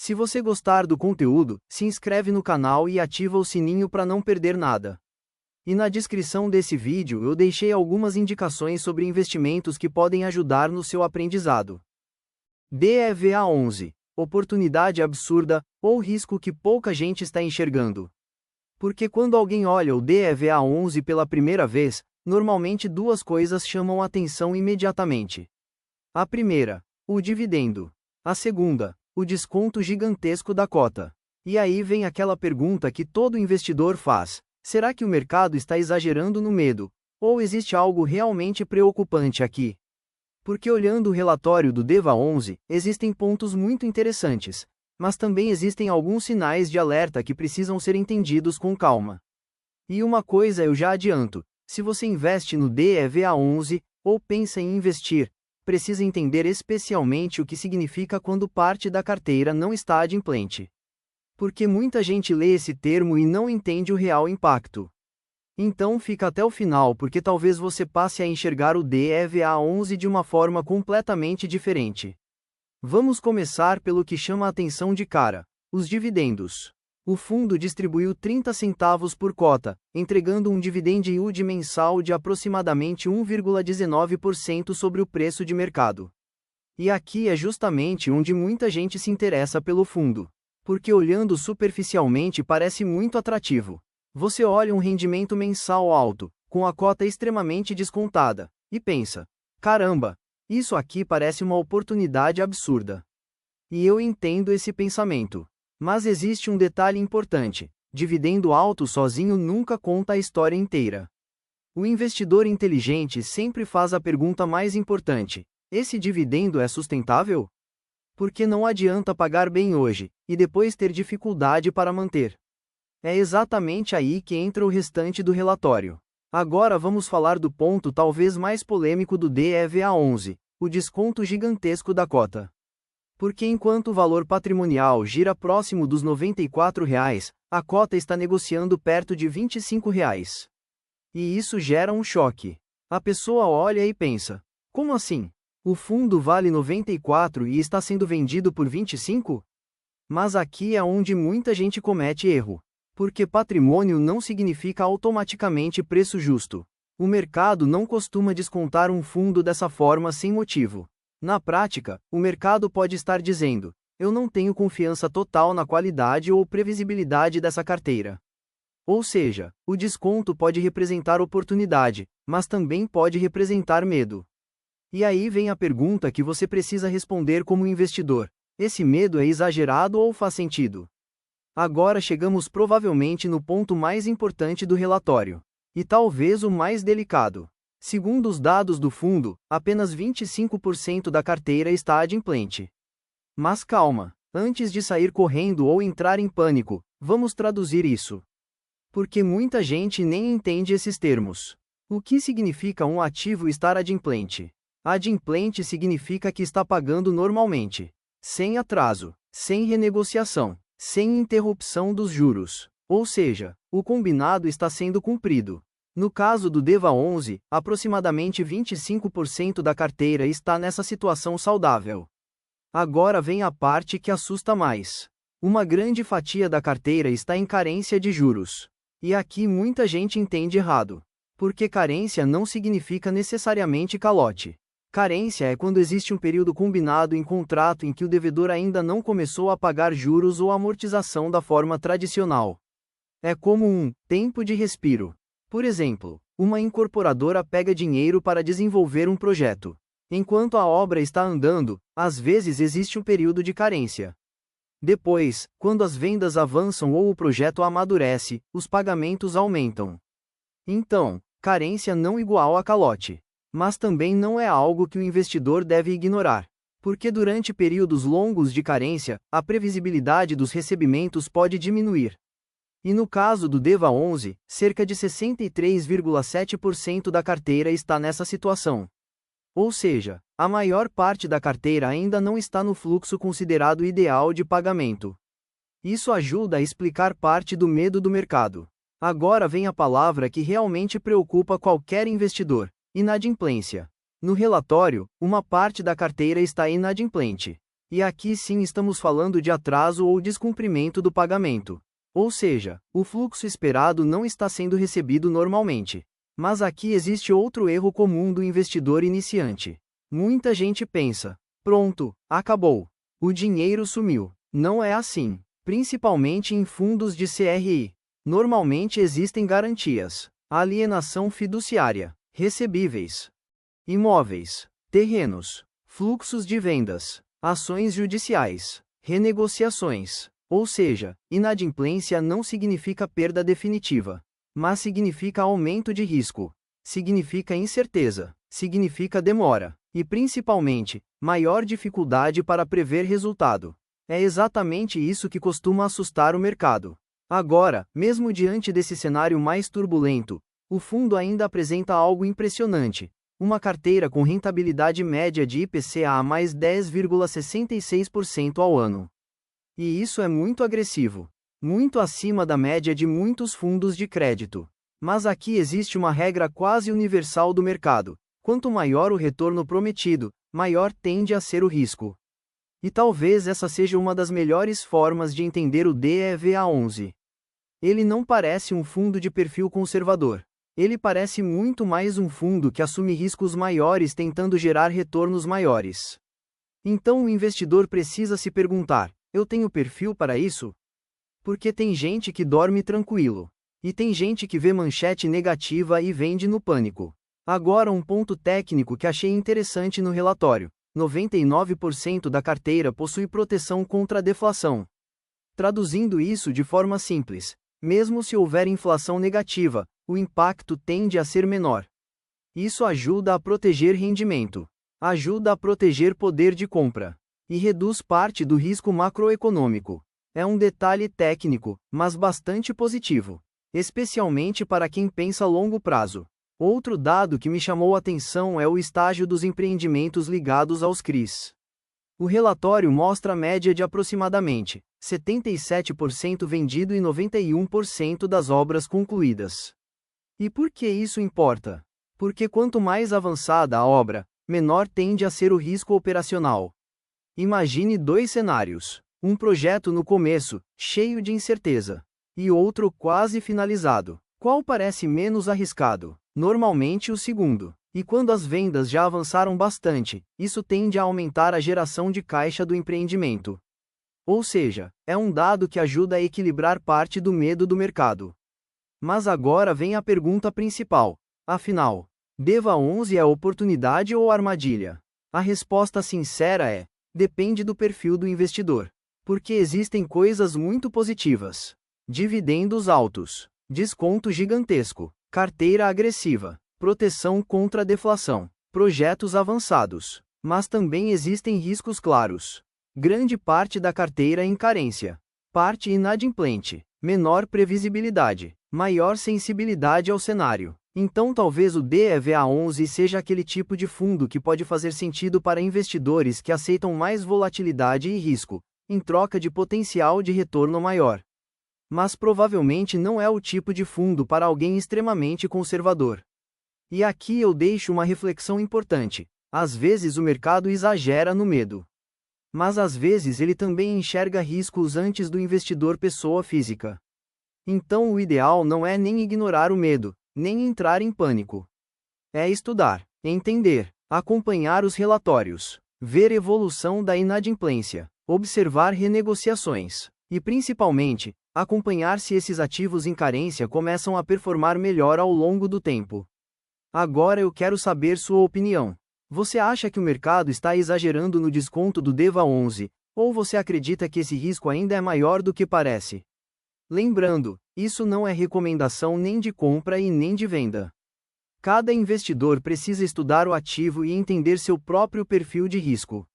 Se você gostar do conteúdo, se inscreve no canal e ativa o sininho para não perder nada. E na descrição desse vídeo eu deixei algumas indicações sobre investimentos que podem ajudar no seu aprendizado. DEVA11. Oportunidade absurda, ou risco que pouca gente está enxergando. Porque quando alguém olha o DEVA11 pela primeira vez, normalmente duas coisas chamam a atenção imediatamente. A primeira, o dividendo. A segunda, o desconto gigantesco da cota. E aí vem aquela pergunta que todo investidor faz: será que o mercado está exagerando no medo? Ou existe algo realmente preocupante aqui? Porque olhando o relatório do DEVA11, existem pontos muito interessantes, mas também existem alguns sinais de alerta que precisam ser entendidos com calma. E uma coisa eu já adianto: se você investe no DEVA11, ou pensa em investir, precisa entender especialmente o que significa quando parte da carteira não está adimplente. Porque muita gente lê esse termo e não entende o real impacto. Então fica até o final, porque talvez você passe a enxergar o DEVA11 de uma forma completamente diferente. Vamos começar pelo que chama a atenção de cara: os dividendos. O fundo distribuiu 30 centavos por cota, entregando um dividend yield mensal de aproximadamente 1,19% sobre o preço de mercado. E aqui é justamente onde muita gente se interessa pelo fundo. Porque olhando superficialmente parece muito atrativo. Você olha um rendimento mensal alto, com a cota extremamente descontada, e pensa: caramba, isso aqui parece uma oportunidade absurda. E eu entendo esse pensamento. Mas existe um detalhe importante: dividendo alto sozinho nunca conta a história inteira. O investidor inteligente sempre faz a pergunta mais importante: esse dividendo é sustentável? Porque não adianta pagar bem hoje, e depois ter dificuldade para manter. É exatamente aí que entra o restante do relatório. Agora vamos falar do ponto talvez mais polêmico do DEVA11, o desconto gigantesco da cota. Porque enquanto o valor patrimonial gira próximo dos R$ 94, a cota está negociando perto de R$ 25. E isso gera um choque. A pessoa olha e pensa: como assim? O fundo vale 94 e está sendo vendido por 25? Mas aqui é onde muita gente comete erro. Porque patrimônio não significa automaticamente preço justo. O mercado não costuma descontar um fundo dessa forma sem motivo. Na prática, o mercado pode estar dizendo: eu não tenho confiança total na qualidade ou previsibilidade dessa carteira. Ou seja, o desconto pode representar oportunidade, mas também pode representar medo. E aí vem a pergunta que você precisa responder como investidor: esse medo é exagerado ou faz sentido? Agora chegamos provavelmente no ponto mais importante do relatório. E talvez o mais delicado. Segundo os dados do fundo, apenas 25% da carteira está adimplente. Mas calma, antes de sair correndo ou entrar em pânico, vamos traduzir isso. Porque muita gente nem entende esses termos. O que significa um ativo estar adimplente? Adimplente significa que está pagando normalmente, sem atraso, sem renegociação, sem interrupção dos juros. Ou seja, o combinado está sendo cumprido. No caso do DEVA11, aproximadamente 25% da carteira está nessa situação saudável. Agora vem a parte que assusta mais. Uma grande fatia da carteira está em carência de juros. E aqui muita gente entende errado. Porque carência não significa necessariamente calote. Carência é quando existe um período combinado em contrato em que o devedor ainda não começou a pagar juros ou amortização da forma tradicional. É como um tempo de respiro. Por exemplo, uma incorporadora pega dinheiro para desenvolver um projeto. Enquanto a obra está andando, às vezes existe um período de carência. Depois, quando as vendas avançam ou o projeto amadurece, os pagamentos aumentam. Então, carência não igual a calote. Mas também não é algo que o investidor deve ignorar. Porque durante períodos longos de carência, a previsibilidade dos recebimentos pode diminuir. E no caso do DEVA11, cerca de 63,7% da carteira está nessa situação. Ou seja, a maior parte da carteira ainda não está no fluxo considerado ideal de pagamento. Isso ajuda a explicar parte do medo do mercado. Agora vem a palavra que realmente preocupa qualquer investidor: inadimplência. No relatório, uma parte da carteira está inadimplente. E aqui sim estamos falando de atraso ou descumprimento do pagamento. Ou seja, o fluxo esperado não está sendo recebido normalmente. Mas aqui existe outro erro comum do investidor iniciante. Muita gente pensa: pronto, acabou. O dinheiro sumiu. Não é assim. Principalmente em fundos de CRI. Normalmente existem garantias, alienação fiduciária, recebíveis, imóveis, terrenos, fluxos de vendas, ações judiciais, renegociações. Ou seja, inadimplência não significa perda definitiva, mas significa aumento de risco, significa incerteza, significa demora, e principalmente, maior dificuldade para prever resultado. É exatamente isso que costuma assustar o mercado. Agora, mesmo diante desse cenário mais turbulento, o fundo ainda apresenta algo impressionante: uma carteira com rentabilidade média de IPCA a mais 10,66% ao ano. E isso é muito agressivo, muito acima da média de muitos fundos de crédito. Mas aqui existe uma regra quase universal do mercado: quanto maior o retorno prometido, maior tende a ser o risco. E talvez essa seja uma das melhores formas de entender o DEVA11. Ele não parece um fundo de perfil conservador. Ele parece muito mais um fundo que assume riscos maiores tentando gerar retornos maiores. Então o investidor precisa se perguntar: eu tenho perfil para isso? Porque tem gente que dorme tranquilo. E tem gente que vê manchete negativa e vende no pânico. Agora um ponto técnico que achei interessante no relatório: 99% da carteira possui proteção contra a deflação. Traduzindo isso de forma simples, mesmo se houver inflação negativa, o impacto tende a ser menor. Isso ajuda a proteger rendimento, ajuda a proteger poder de compra, e reduz parte do risco macroeconômico. É um detalhe técnico, mas bastante positivo, especialmente para quem pensa a longo prazo. Outro dado que me chamou a atenção é o estágio dos empreendimentos ligados aos CRIs. O relatório mostra a média de aproximadamente 77% vendido e 91% das obras concluídas. E por que isso importa? Porque quanto mais avançada a obra, menor tende a ser o risco operacional. Imagine dois cenários: um projeto no começo, cheio de incerteza, e outro quase finalizado. Qual parece menos arriscado? Normalmente o segundo. E quando as vendas já avançaram bastante, isso tende a aumentar a geração de caixa do empreendimento. Ou seja, é um dado que ajuda a equilibrar parte do medo do mercado. Mas agora vem a pergunta principal: afinal, DEVA11 é oportunidade ou armadilha? A resposta sincera é: depende do perfil do investidor. Porque existem coisas muito positivas: dividendos altos, desconto gigantesco, carteira agressiva, proteção contra a deflação, projetos avançados. Mas também existem riscos claros. Grande parte da carteira em carência, parte inadimplente, menor previsibilidade, maior sensibilidade ao cenário. Então talvez o DEVA11 seja aquele tipo de fundo que pode fazer sentido para investidores que aceitam mais volatilidade e risco, em troca de potencial de retorno maior. Mas provavelmente não é o tipo de fundo para alguém extremamente conservador. E aqui eu deixo uma reflexão importante: às vezes o mercado exagera no medo. Mas às vezes ele também enxerga riscos antes do investidor pessoa física. Então o ideal não é nem ignorar o medo, nem entrar em pânico. É estudar, entender, acompanhar os relatórios, ver evolução da inadimplência, observar renegociações, e principalmente, acompanhar se esses ativos em carência começam a performar melhor ao longo do tempo. Agora eu quero saber sua opinião. Você acha que o mercado está exagerando no desconto do DEVA11, ou você acredita que esse risco ainda é maior do que parece? Lembrando, isso não é recomendação nem de compra e nem de venda. Cada investidor precisa estudar o ativo e entender seu próprio perfil de risco.